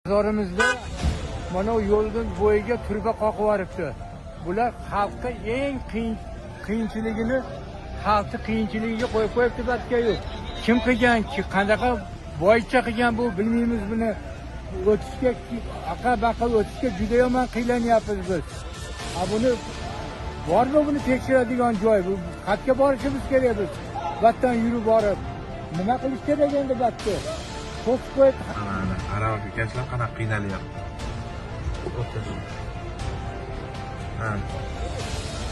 Bozorimizda mana o yo'ldan bo'yiga turba qoqib yoribdi. Bular xalqqa eng qiyinchiligini xalqni qiyinchiligiga qo'yib qo'yibdi batga-yu. Kim qilgan, qanaqa boycha qilgan bu bilmaymiz buni. O'tishga aqa-baqa o'tishga juda yomon qiynalanyapmiz biz. Buni bormi buni tekshiradigan joy? Bu xatga borishimiz kerak biz. Batdan yurib borib nima qilish kerak endi batda? To'sib qo'yib arava bekashlar qanaqa qiynalyapti.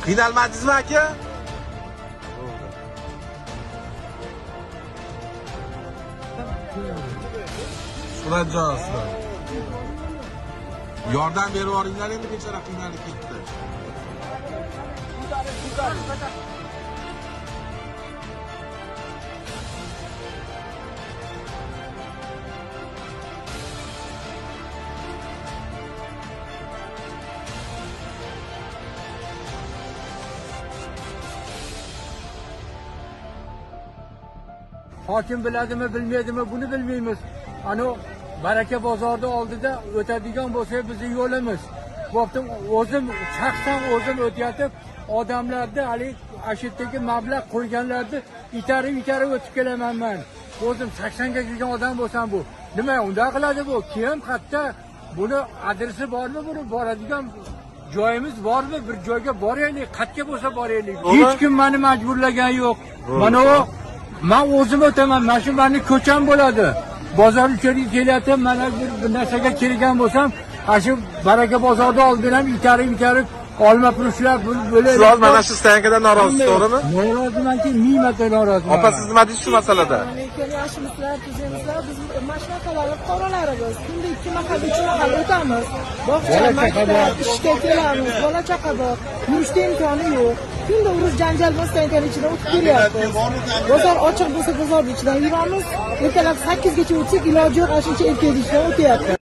Qiynalmadingizmi aka? Surajonovlar. Yordam berib yuboringlar endi bechora qiynalib ketdi. Hokim biladimi, bilmaydimi, buni bilmaymiz. Ana Baraka bozorida oldida o'tadigan bo'lsa bizning yo'limiz. Bo'pti, o'zim shaxsan o'zim o'tayotib, odamlarni hali ashitdagi mablag' qo'yganlarni itarib o'tib kelaman men. O'zim 80 ga kirgan odam bo'lsam bu. Nima unda qiladi bu? Kim qayerda? Buni adresi bormi, buni boradigan joyimiz bormi? Bir joyga boraylik, qayerga bo'lsa boraylik. Hech kim meni majburlagan yo'q. Mana o men o'zim o'taman, mana shu meni ko'cham bo'ladi. Bozor uchun kelyapman, mana bir narsaga kelgan bo'lsam, shu Baraka bozorida oldiram itarib olma purushlar bo'ladi. Siz mana shu stankadan norozisiz, to'g'rimi? Norozimanki, mingta noroziman. Opa, siz nima deysiz shu masalada? Lekin yoshimizlar, tuzimizlar, biz mashnalar fuqarolarimiz. Kunda 2 mahal, 3 mahal o'tamiz. Bog'cha, maktab, ishga kelamiz, bola chaqa bor. Yurishga imkoni yo'q. Kunda urush janjal stankaning ichida o'tib kelyapmiz. Bozor ochiq bo'lsa, bozorning ichidan yuramiz. Ertalab 8 gacha o'tsak, iloji yo'q, ashuncha erkaklikdan o'tyapti.